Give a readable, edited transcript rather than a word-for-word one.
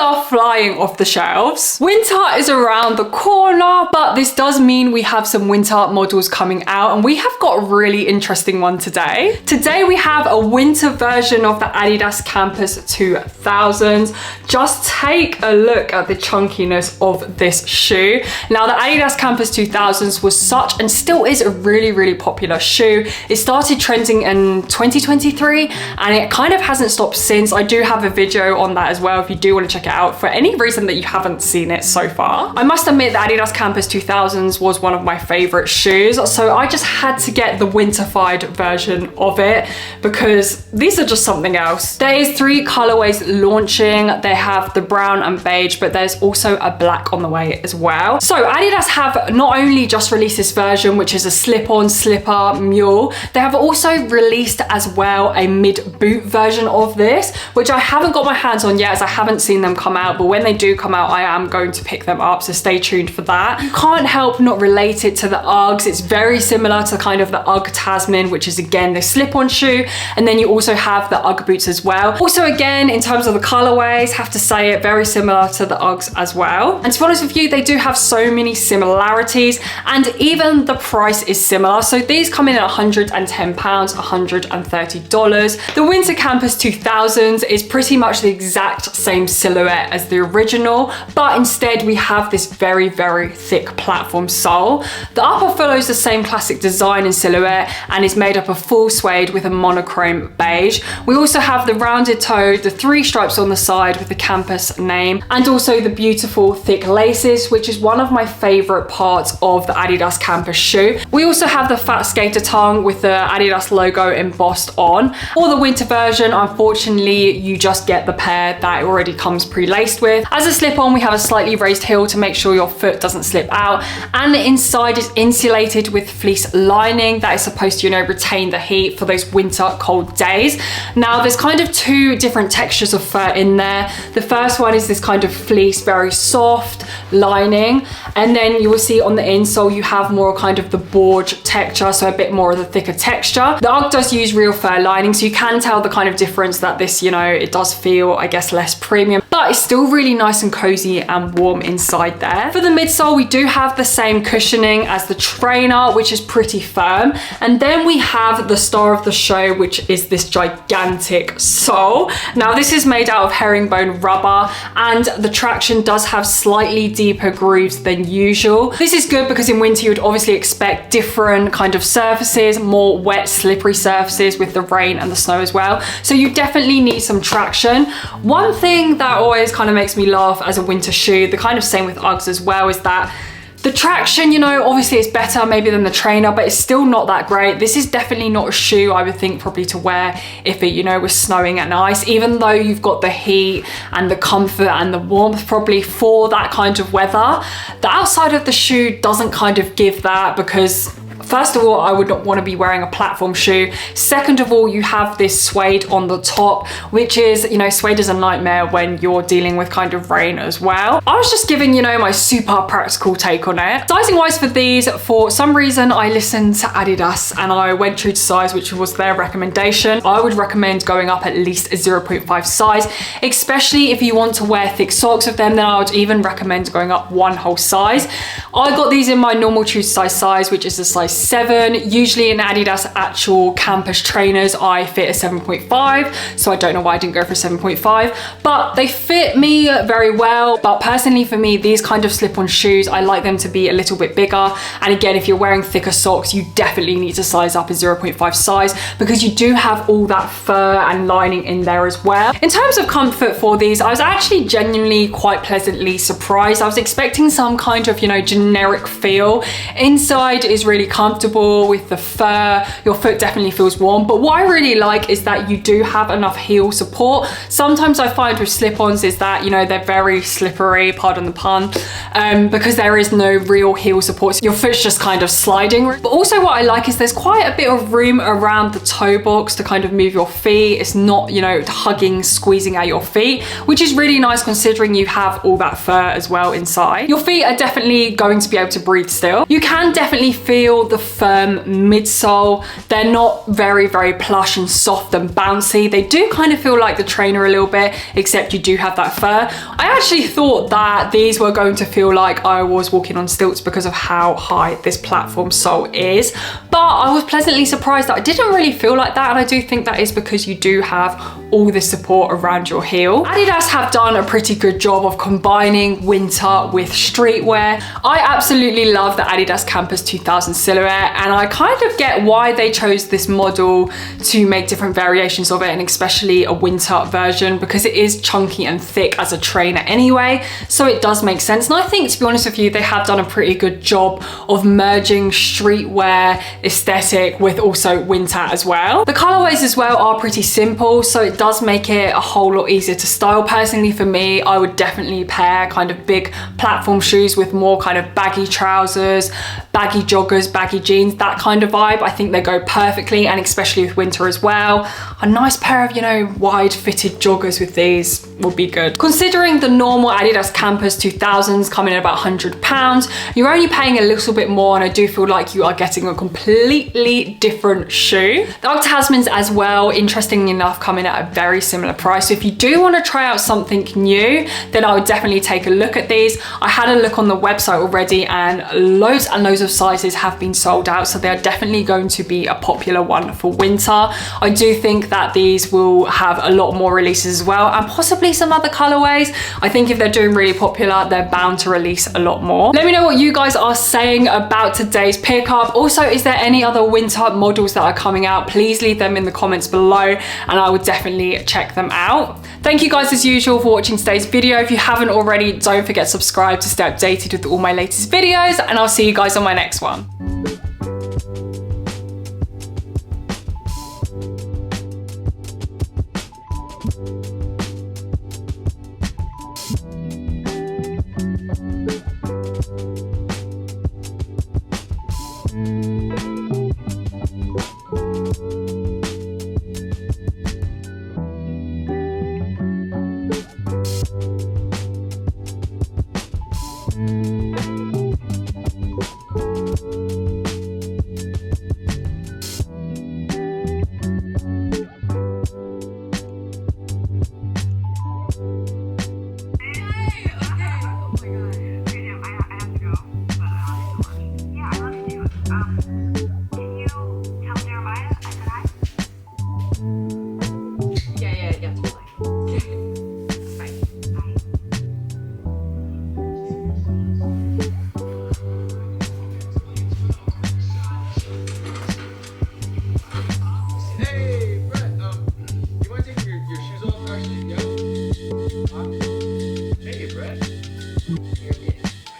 are flying off the shelves. Winter is around the corner, but this does mean we have some winter models coming out, and we have got a really interesting one today. Today we have a winter version of the Adidas Campus 2000s. Just take a look at the chunkiness of this shoe. Now, the Adidas Campus 2000s was such and still is a really popular shoe. It started trending in 2023 and it kind of hasn't stopped since. I do have a video on that as well if you do want to check it out for any reason that you haven't seen it so far. I must admit the Adidas Campus 2000s was one of my favorite shoes, so I just had to get the winterfied version of it because these are just something else. There is 3 colorways launching. They have the brown and beige, but there's also a black on the way as well. So Adidas have not only just released this version, which is a slip-on slipper mule, they have also released as well a mid-boot version of this, which I haven't got my hands on yet as I haven't seen them come out, but when they do come out I am going to pick them up, so stay tuned for that. You can't help not relate it to the Uggs. It's very similar to kind of the Ugg Tasman, which is again the slip-on shoe, and then you also have the Ugg boots as well. Also again, in terms of the colorways, have to say it, very similar to the Uggs as well. And to be honest with you, they do have so many similarities, and even the price is similar. So these come in at £110, $130. The Winter Campus 2000s is pretty much the exact same silhouette as the original, but instead we have this very thick platform sole. The upper follows the same classic design and silhouette and is made up of full suede with a monochrome beige. We also have the rounded toe, the 3 stripes on the side with the Campus name, and also the beautiful thick laces, which is one of my favorite parts of the Adidas Campus shoe. We also have the fat skater tongue with the Adidas logo embossed on. For the winter version, unfortunately, you just get the pair that it already comes pre-laced with. As a slip-on, we have a slightly raised heel to make sure your foot doesn't slip out, and the inside is insulated with fleece lining that is supposed to, retain the heat for those winter cold days. Now, there's kind of 2 different textures of fur in there. The first one is this kind of fleece, very soft lining, and then you will see on the insole you have more kind of the board texture, so a bit more of the thicker texture. The Ugg does use real fur lining, so you can tell the kind of difference that this, it does feel, I guess, less premium, but it's still really nice and cozy and warm inside there. For the midsole, we do have the same cushioning as the trainer, which is pretty firm, and then we have the star of the show, which is this gigantic sole. Now, this is made out of herringbone rubber, and the traction does have slightly deeper grooves than usual. This is good because in winter you would obviously expect different kind of surfaces, more wet, slippery surfaces with the rain and the snow as well. So you definitely need some traction. One thing that always kind of makes me laugh as a winter shoe, the kind of same with Uggs as well, is that the traction, obviously it's better maybe than the trainer, but it's still not that great. This is definitely not a shoe I would think probably to wear if it, was snowing and ice, even though you've got the heat and the comfort and the warmth probably for that kind of weather. The outside of the shoe doesn't kind of give that because, first of all, I would not want to be wearing a platform shoe. Second of all, you have this suede on the top, which is, suede is a nightmare when you're dealing with kind of rain as well. I was just giving, my super practical take on it. Sizing wise for these, for some reason, I listened to Adidas and I went true to size, which was their recommendation. I would recommend going up at least a 0.5 size, especially if you want to wear thick socks with them. Then I would even recommend going up 1 whole size. I got these in my normal true to size, which is a size 7. Usually in Adidas actual campus trainers I fit a 7.5, so I don't know why I didn't go for a 7.5, but they fit me very well. But personally for me, these kind of slip-on shoes, I like them to be a little bit bigger, and again, if you're wearing thicker socks, you definitely need to size up a 0.5 size because you do have all that fur and lining in there as well. In terms of comfort for these, I was actually genuinely quite pleasantly surprised. I was expecting some kind of, generic feel. Inside is really comfortable with the fur. Your foot definitely feels warm, but what I really like is that you do have enough heel support. Sometimes I find with slip-ons is that, they're very slippery, pardon the pun, because there is no real heel support. So your foot's just kind of sliding. But also what I like is there's quite a bit of room around the toe box to kind of move your feet. It's not, hugging, squeezing at your feet, which is really nice considering you have all that fur as well inside. Your feet are definitely going to be able to breathe still. You can definitely feel the the firm midsole. They're not very plush and soft and bouncy. They do kind of feel like the trainer a little bit, except you do have that fur. I actually thought that these were going to feel like I was walking on stilts because of how high this platform sole is, but I was pleasantly surprised that I didn't really feel like that, and I do think that is because you do have all the support around your heel. Adidas have done a pretty good job of combining winter with streetwear. I absolutely love the Adidas Campus 2000 silhouette, and I kind of get why they chose this model to make different variations of it, and especially a winter version, because it is chunky and thick as a trainer anyway, so it does make sense. And I think, to be honest with you, they have done a pretty good job of merging streetwear aesthetic with also winter as well. The colorways as well are pretty simple, so it does make it a whole lot easier to style. Personally, for me, I would definitely pair kind of big platform shoes with more kind of baggy trousers, baggy joggers, baggy jeans, that kind of vibe. I think they go perfectly, and especially with winter as well. A nice pair of, you know, wide fitted joggers with these would be good. Considering the normal Adidas Campus 2000s come in at about £100, you're only paying a little bit more, and I do feel like you are getting a completely different shoe. The Ugg Tasmans as well, interestingly enough, come in at a very similar price. So if you do want to try out something new, then I would definitely take a look at these. I had a look on the website already, and loads of sizes have been sold out, so they are definitely going to be a popular one for winter. I do think that these will have a lot more releases as well, and possibly some other colorways. I think if they're doing really popular, they're bound to release a lot more. Let me know what you guys are saying about today's pickup. Also, is there any other winter models that are coming out? Please leave them in the comments below, and I would definitely check them out. Thank you guys as usual for watching today's video. If you haven't already, don't forget to subscribe to stay updated with all my latest videos, and I'll see you guys on my next one.